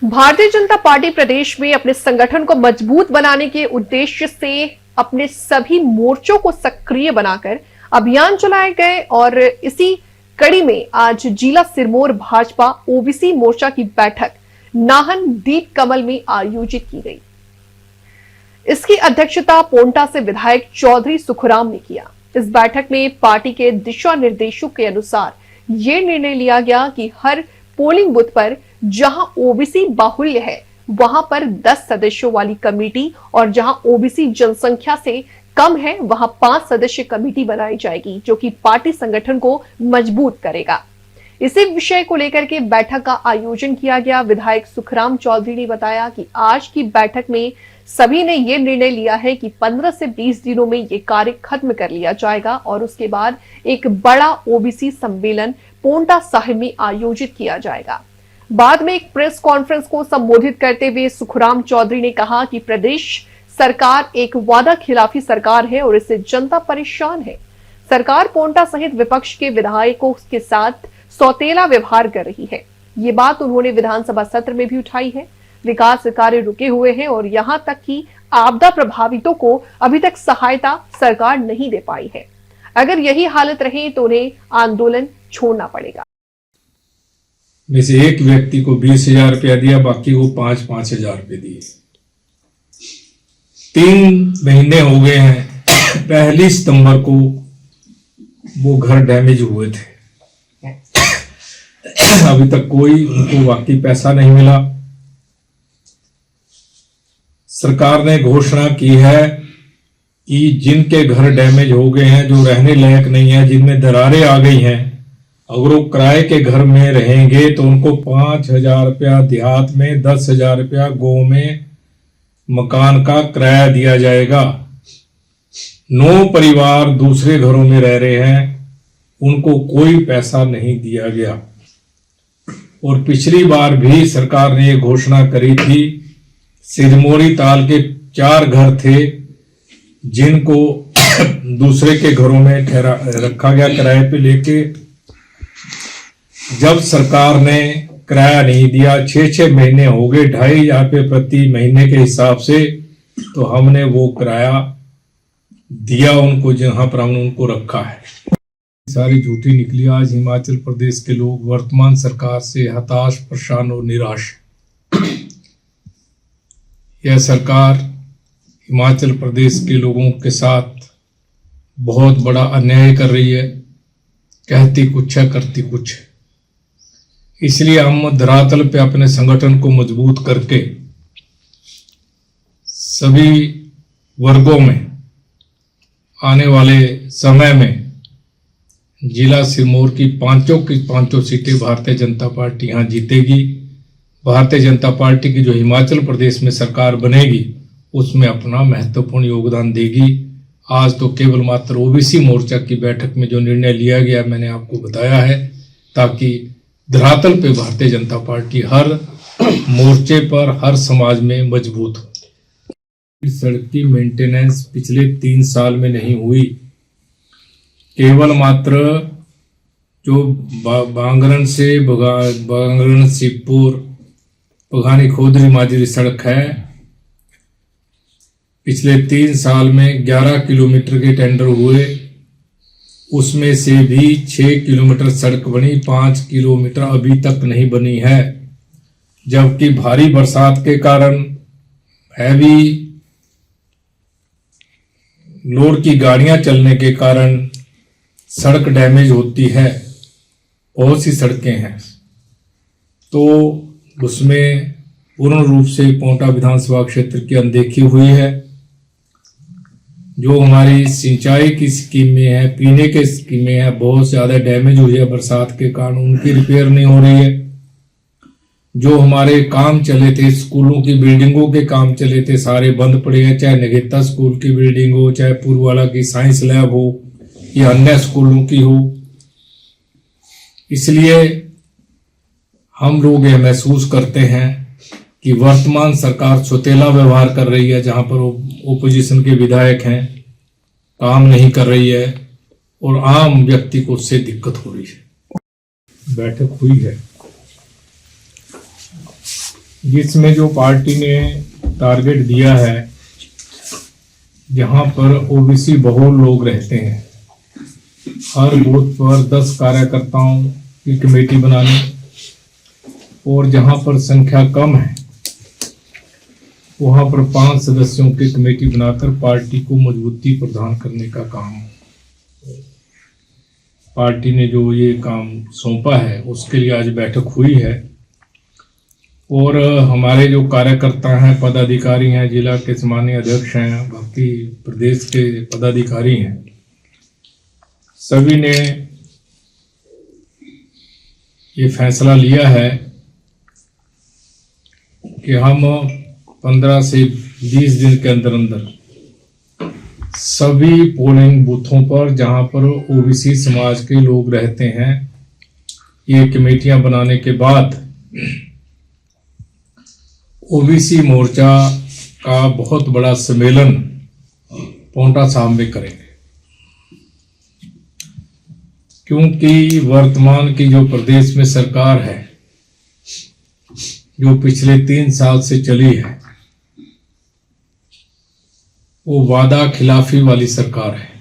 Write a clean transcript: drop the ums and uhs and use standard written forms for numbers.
Bharatiya Janata party प्रदेश में अपने संगठन को मजबूत बनाने के उद्देश्य से अपने सभी मोर्चों को सक्रिय बनाकर अभियान चलाए गए और इसी कड़ी में आज जिला सिरमौर भाजपा ओबीसी मोर्चा की बैठक नाहन दीप कमल में आयोजित की गई। इसकी अध्यक्षता पोंटा से विधायक चौधरी सुखराम ने किया। इस बैठक में पार्टी के दिशा निर्देशों के अनुसार ये निर्णय लिया गया कि हर पोलिंग बूथ पर जहां ओबीसी बाहुल्य है वहां पर 10 सदस्यों वाली कमेटी और जहां ओबीसी जनसंख्या से कम है वहां 5 सदस्य कमेटी बनाई जाएगी, जो कि पार्टी संगठन को मजबूत करेगा। इसी विषय को लेकर के बैठक का आयोजन किया गया। विधायक सुखराम चौधरी ने बताया कि आज की बैठक में सभी ने यह निर्णय लिया है कि 15 से 20 दिनों में ये कार्य खत्म कर लिया जाएगा और उसके बाद एक बड़ा ओबीसी सम्मेलन पोंटा साहिब में आयोजित किया जाएगा। बाद में एक प्रेस कॉन्फ्रेंस को संबोधित करते हुए सुखराम चौधरी ने कहा कि प्रदेश सरकार एक वादा खिलाफी सरकार है और इससे जनता परेशान है। सरकार पोंटा सहित विपक्ष के विधायकों के साथ सौतेला व्यवहार कर रही है। ये बात उन्होंने विधानसभा सत्र में भी उठाई है। विकास कार्य रुके हुए हैं और यहां तक कि आपदा प्रभावितों को अभी तक सहायता सरकार नहीं दे पाई है। अगर यही हालत रहे तो उन्हें आंदोलन छोड़ना पड़ेगा। में से एक व्यक्ति को 20,000 रुपया दिया, बाकी को 5,000 रुपये दिए। 3 महीने हो गए हैं। 1 सितंबर को वो घर डैमेज हुए थे। अभी तक कोई उनको बाकी पैसा नहीं मिला। सरकार ने घोषणा की है कि जिनके घर डैमेज हो गए हैं, जो रहने लायक नहीं है, जिनमें दरारें आ गई हैं, अगर वो किराए के घर में रहेंगे तो उनको 5,000 रुपया देहात में, 10,000 रुपया गांव में मकान का किराया दिया जाएगा। 9 परिवार दूसरे घरों में रह रहे हैं, उनको कोई पैसा नहीं दिया गया। और पिछली बार भी सरकार ने ये घोषणा करी थी। सिरमौरी ताल के 4 घर थे जिनको दूसरे के घरों में रखा गया किराए पे लेके। जब सरकार ने किराया नहीं दिया, 6-6 महीने हो गए, 2,500 रुपये प्रति महीने के हिसाब से, तो हमने वो किराया दिया उनको जहां पर हमने उनको रखा है। सारी झूठी निकली। आज हिमाचल प्रदेश के लोग वर्तमान सरकार से हताश, परेशान और निराश। यह सरकार हिमाचल प्रदेश के लोगों के साथ बहुत बड़ा अन्याय कर रही है। कहती कुछ है, करती कुछ है। इसलिए हम धरातल पे अपने संगठन को मजबूत करके सभी वर्गों में आने वाले समय में जिला सिरमौर की पांचों सीटें भारतीय जनता पार्टी यहां जीतेगी। भारतीय जनता पार्टी की जो हिमाचल प्रदेश में सरकार बनेगी उसमें अपना महत्वपूर्ण योगदान देगी। आज तो केवल मात्र ओबीसी मोर्चा की बैठक में जो निर्णय लिया गया मैंने आपको बताया है, ताकि धरातल पे भारतीय जनता पार्टी हर मोर्चे पर, हर समाज में मजबूत हो। सड़क की मेंटेनेंस पिछले 3 साल में नहीं हुई। केवल मात्र जो बांगरण से बांगरण शिवपुर बघानी खोदरी माजरी सड़क है, पिछले 3 साल में 11 किलोमीटर के टेंडर हुए। उसमें से भी 6 किलोमीटर सड़क बनी, 5 किलोमीटर अभी तक नहीं बनी है। जबकि भारी बरसात के कारण, हैवी लोड की गाड़ियां चलने के कारण सड़क डैमेज होती है। बहुत सी सड़कें हैं, तो उसमें पूर्ण रूप से पोंटा विधानसभा क्षेत्र की अनदेखी हुई है। जो हमारी सिंचाई की स्कीमें हैं, पीने के स्कीमें हैं, बहुत ज्यादा डैमेज हुई है बरसात के कारण, उनकी रिपेयर नहीं हो रही है। जो हमारे काम चले थे, स्कूलों की बिल्डिंगों के काम चले थे, सारे बंद पड़े हैं। चाहे नगेता स्कूल की बिल्डिंग हो, चाहे पुरवाला की साइंस लैब हो या अन्य स्कूलों की हो। इसलिए हम लोग यह महसूस करते हैं कि वर्तमान सरकार सौतेला व्यवहार कर रही है। जहां पर ओपोजिशन के विधायक हैं, काम नहीं कर रही है और आम व्यक्ति को उससे दिक्कत हो रही है। बैठक हुई है जिसमें जो पार्टी ने टारगेट दिया है, जहां पर ओबीसी बहुल लोग रहते हैं, हर बूथ पर 10 कार्यकर्ताओं की कमेटी बनानी, और जहां पर संख्या कम है वहां पर 5 सदस्यों की कमेटी बनाकर पार्टी को मजबूती प्रदान करने का काम पार्टी ने जो ये काम सौंपा है उसके लिए आज बैठक हुई है। और हमारे जो कार्यकर्ता हैं, पदाधिकारी हैं, जिला के सम्मानीय अध्यक्ष हैं, बाकी प्रदेश के पदाधिकारी हैं, सभी ने ये फैसला लिया है कि हम 15 से 20 दिन के अंदर अंदर सभी पोलिंग बूथों पर जहां पर ओबीसी समाज के लोग रहते हैं, ये कमेटियां बनाने के बाद ओबीसी मोर्चा का बहुत बड़ा सम्मेलन पांवटा साहब में करेंगे। क्योंकि वर्तमान की जो प्रदेश में सरकार है, जो पिछले 3 साल से चली है, वो वादा खिलाफी वाली सरकार है।